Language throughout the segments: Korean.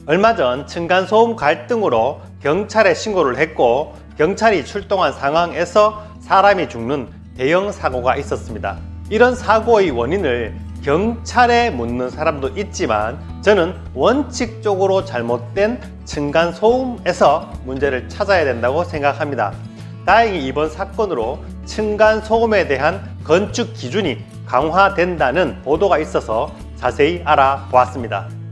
얼마 전 층간소음 갈등으로 경찰에 신고를 했고 경찰이 출동한 상황에서 사람이 죽는 대형 사고가 있었습니다. 이런 사고의 원인을 경찰에 묻는 사람도 있지만 저는 원칙적으로 잘못된 층간소음에서 문제를 찾아야 된다고 생각합니다. 다행히 이번 사건으로 층간소음에 대한 건축 기준이 강화된다는 보도가 있어서 자세히 알아보았습니다.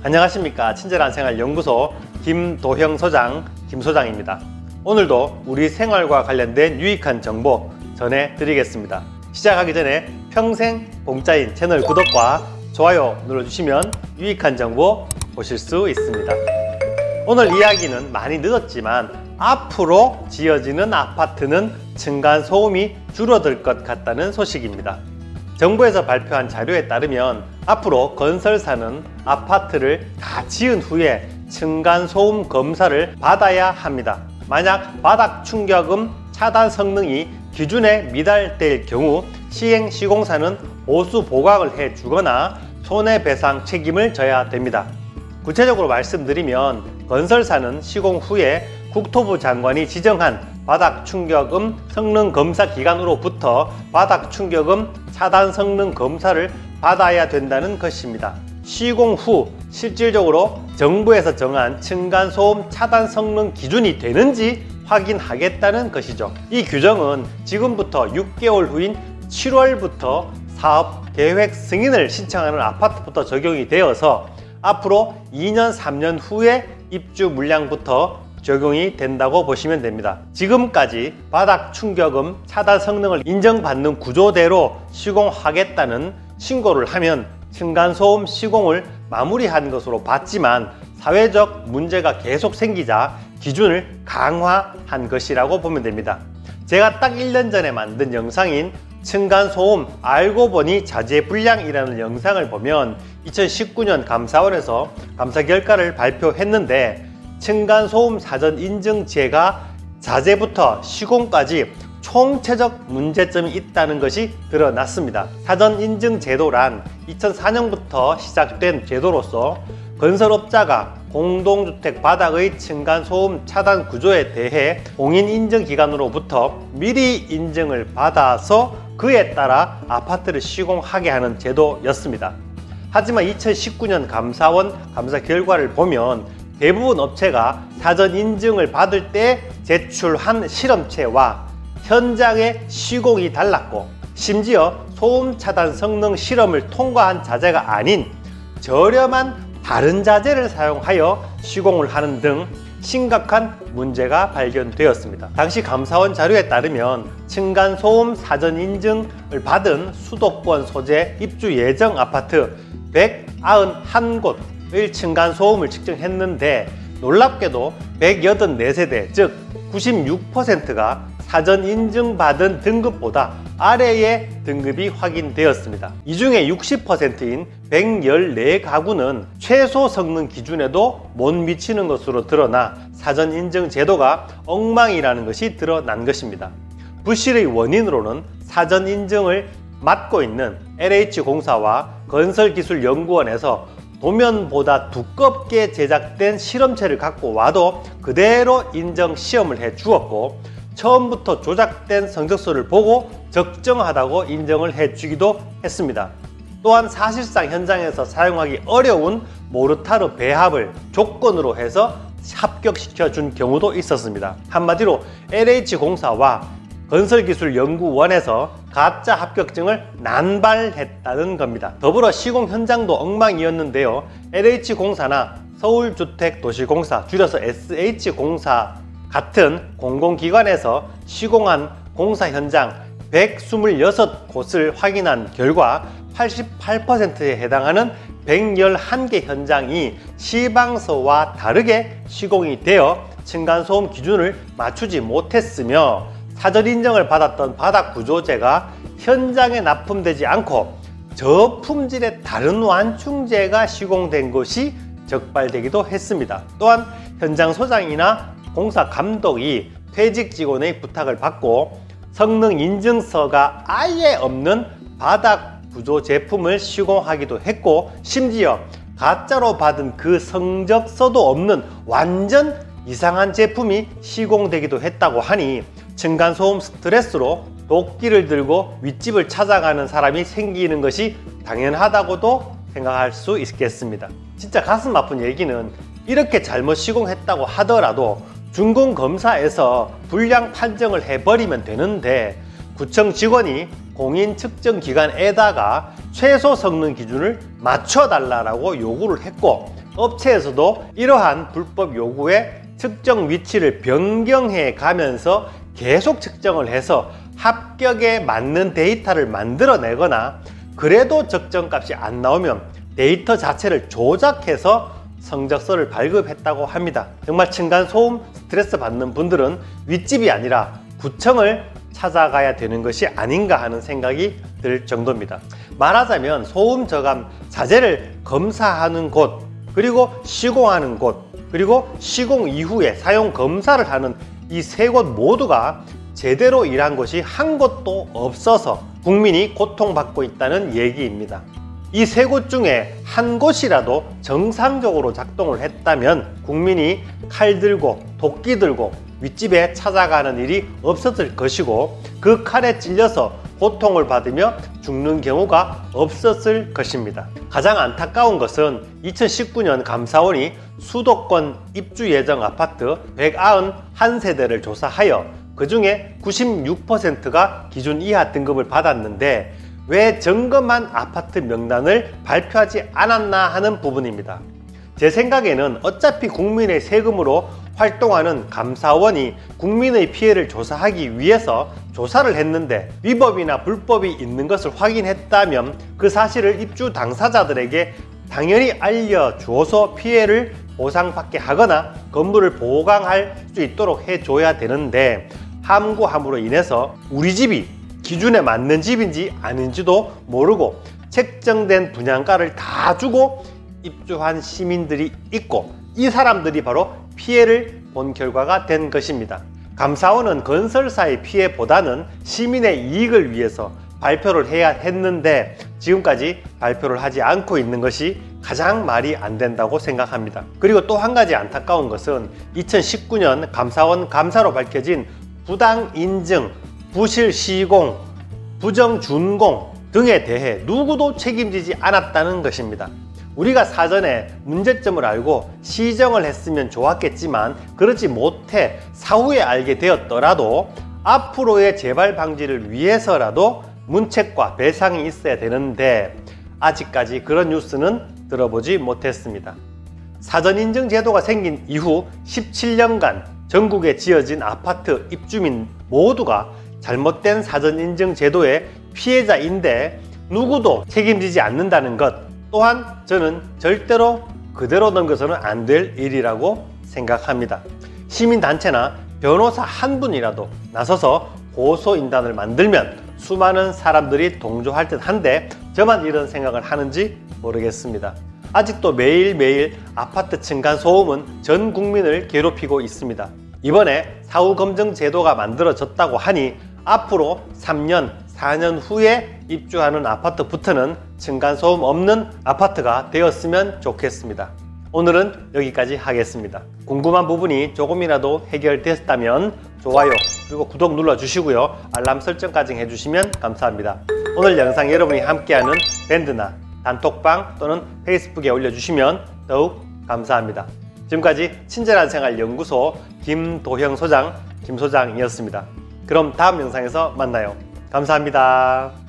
안녕하십니까. 친절한 생활 연구소 김도형 소장 김소장입니다. 오늘도 우리 생활과 관련된 유익한 정보 전해드리겠습니다. 시작하기 전에 평생 공짜인 채널 구독과 좋아요 눌러주시면 유익한 정보 보실 수 있습니다. 오늘 이야기는 많이 늦었지만 앞으로 지어지는 아파트는 층간소음이 줄어들 것 같다는 소식입니다. 정부에서 발표한 자료에 따르면 앞으로 건설사는 아파트를 다 지은 후에 층간소음 검사를 받아야 합니다. 만약 바닥 충격음 차단 성능이 기준에 미달될 경우 시행시공사는 보수 보강을 해주거나 손해배상 책임을 져야 됩니다. 구체적으로 말씀드리면 건설사는 시공 후에 국토부 장관이 지정한 바닥 충격음 성능 검사 기관으로부터 바닥 충격음 차단 성능 검사를 받아야 된다는 것입니다. 시공 후 실질적으로 정부에서 정한 층간소음 차단 성능 기준이 되는지 확인하겠다는 것이죠. 이 규정은 지금부터 6개월 후인 7월부터 사업 계획 승인을 신청하는 아파트부터 적용이 되어서 앞으로 2년, 3년 후에 입주 물량부터 적용이 된다고 보시면 됩니다. 지금까지 바닥 충격음 차단 성능을 인정받는 구조대로 시공하겠다는 신고를 하면 층간소음 시공을 마무리한 것으로 봤지만 사회적 문제가 계속 생기자 기준을 강화한 것이라고 보면 됩니다. 제가 딱 1년 전에 만든 영상인 층간소음 알고 보니 자재불량이라는 영상을 보면 2019년 감사원에서 감사 결과를 발표했는데 층간소음 사전 인증제가 자재부터 시공까지 총체적 문제점이 있다는 것이 드러났습니다. 사전 인증 제도란 2004년부터 시작된 제도로서 건설업자가 공동주택 바닥의 층간소음 차단 구조에 대해 공인인증기관으로부터 미리 인증을 받아서 그에 따라 아파트를 시공하게 하는 제도였습니다. 하지만 2019년 감사원 감사 결과를 보면 대부분 업체가 사전 인증을 받을 때 제출한 실험체와 현장의 시공이 달랐고 심지어 소음 차단 성능 실험을 통과한 자재가 아닌 저렴한 다른 자재를 사용하여 시공을 하는 등 심각한 문제가 발견되었습니다. 당시 감사원 자료에 따르면 층간소음 사전 인증을 받은 수도권 소재 입주 예정 아파트 191곳의 층간소음을 측정했는데 놀랍게도 184세대 즉 96%가 사전 인증받은 등급보다 아래의 등급이 확인되었습니다. 이 중에 60%인 114가구는 최소 성능 기준에도 못 미치는 것으로 드러나 사전 인증 제도가 엉망이라는 것이 드러난 것입니다. 부실의 원인으로는 사전 인증을 맡고 있는 LH공사와 건설기술연구원에서 도면보다 두껍게 제작된 실험체를 갖고 와도 그대로 인정 시험을 해 주었고 처음부터 조작된 성적서를 보고 적정하다고 인정을 해주기도 했습니다. 또한 사실상 현장에서 사용하기 어려운 모르타르 배합을 조건으로 해서 합격시켜 준 경우도 있었습니다. 한마디로 LH공사와 건설기술연구원에서 가짜 합격증을 난발했다는 겁니다. 더불어 시공 현장도 엉망이었는데요. LH공사나 서울주택도시공사 줄여서 SH공사 같은 공공기관에서 시공한 공사 현장 126곳을 확인한 결과 88%에 해당하는 111개 현장이 시방서와 다르게 시공이 되어 층간소음 기준을 맞추지 못했으며 사전 인정을 받았던 바닥 구조재가 현장에 납품되지 않고 저품질의 다른 완충재가 시공된 것이 적발되기도 했습니다. 또한 현장 소장이나 공사 감독이 퇴직 직원의 부탁을 받고 성능 인증서가 아예 없는 바닥 부조 제품을 시공하기도 했고, 심지어 가짜로 받은 그 성적서도 없는 완전 이상한 제품이 시공되기도 했다고 하니 층간소음 스트레스로 도끼를 들고 윗집을 찾아가는 사람이 생기는 것이 당연하다고도 생각할 수 있겠습니다. 진짜 가슴 아픈 얘기는 이렇게 잘못 시공했다고 하더라도 준공검사에서 불량 판정을 해버리면 되는데, 구청 직원이 공인 측정 기관에다가 최소 성능 기준을 맞춰달라고 요구를 했고, 업체에서도 이러한 불법 요구에 측정 위치를 변경해 가면서 계속 측정을 해서 합격에 맞는 데이터를 만들어내거나, 그래도 적정값이 안 나오면 데이터 자체를 조작해서 성적서를 발급했다고 합니다. 정말 층간소음 스트레스 받는 분들은 윗집이 아니라 구청을 찾아가야 되는 것이 아닌가 하는 생각이 들 정도입니다. 말하자면 소음 저감 자재를 검사하는 곳, 그리고 시공하는 곳, 그리고 시공 이후에 사용 검사를 하는 이 세 곳 모두가 제대로 일한 곳이 한 곳도 없어서 국민이 고통받고 있다는 얘기입니다. 이 세 곳 중에 한 곳이라도 정상적으로 작동을 했다면 국민이 칼 들고 도끼 들고 윗집에 찾아가는 일이 없었을 것이고, 그 칼에 찔려서 고통을 받으며 죽는 경우가 없었을 것입니다. 가장 안타까운 것은 2019년 감사원이 수도권 입주 예정 아파트 191세대를 조사하여 그 중에 96%가 기준 이하 등급을 받았는데 왜 점검한 아파트 명단을 발표하지 않았나 하는 부분입니다. 제 생각에는 어차피 국민의 세금으로 활동하는 감사원이 국민의 피해를 조사하기 위해서 조사를 했는데 위법이나 불법이 있는 것을 확인했다면 그 사실을 입주 당사자들에게 당연히 알려주어서 피해를 보상받게 하거나 건물을 보강할 수 있도록 해줘야 되는데, 함구함으로 인해서 우리 집이 기준에 맞는 집인지 아닌지도 모르고 책정된 분양가를 다 주고 입주한 시민들이 있고, 이 사람들이 바로 피해를 본 결과가 된 것입니다. 감사원은 건설사의 피해보다는 시민의 이익을 위해서 발표를 해야 했는데 지금까지 발표를 하지 않고 있는 것이 가장 말이 안 된다고 생각합니다. 그리고 또 한 가지 안타까운 것은 2019년 감사원 감사로 밝혀진 부당 인증, 부실 시공, 부정 준공 등에 대해 누구도 책임지지 않았다는 것입니다. 우리가 사전에 문제점을 알고 시정을 했으면 좋았겠지만 그러지 못해 사후에 알게 되었더라도 앞으로의 재발 방지를 위해서라도 문책과 배상이 있어야 되는데 아직까지 그런 뉴스는 들어보지 못했습니다. 사전인증 제도가 생긴 이후 17년간 전국에 지어진 아파트 입주민 모두가 잘못된 사전인증 제도의 피해자인데 누구도 책임지지 않는다는 것 또한 저는 절대로 그대로 넘겨서는 안 될 일이라고 생각합니다. 시민단체나 변호사 한 분이라도 나서서 고소인단을 만들면 수많은 사람들이 동조할 듯 한데 저만 이런 생각을 하는지 모르겠습니다. 아직도 매일매일 아파트 층간소음은 전 국민을 괴롭히고 있습니다. 이번에 사후검증 제도가 만들어졌다고 하니 앞으로 3년, 4년 후에 입주하는 아파트부터는 층간소음 없는 아파트가 되었으면 좋겠습니다. 오늘은 여기까지 하겠습니다. 궁금한 부분이 조금이라도 해결됐다면 좋아요 그리고 구독 눌러주시고요. 알람 설정까지 해주시면 감사합니다. 오늘 영상 여러분이 함께하는 밴드나 단톡방 또는 페이스북에 올려주시면 더욱 감사합니다. 지금까지 친절한 생활 연구소 김도형 소장 김소장이었습니다. 그럼 다음 영상에서 만나요. 감사합니다.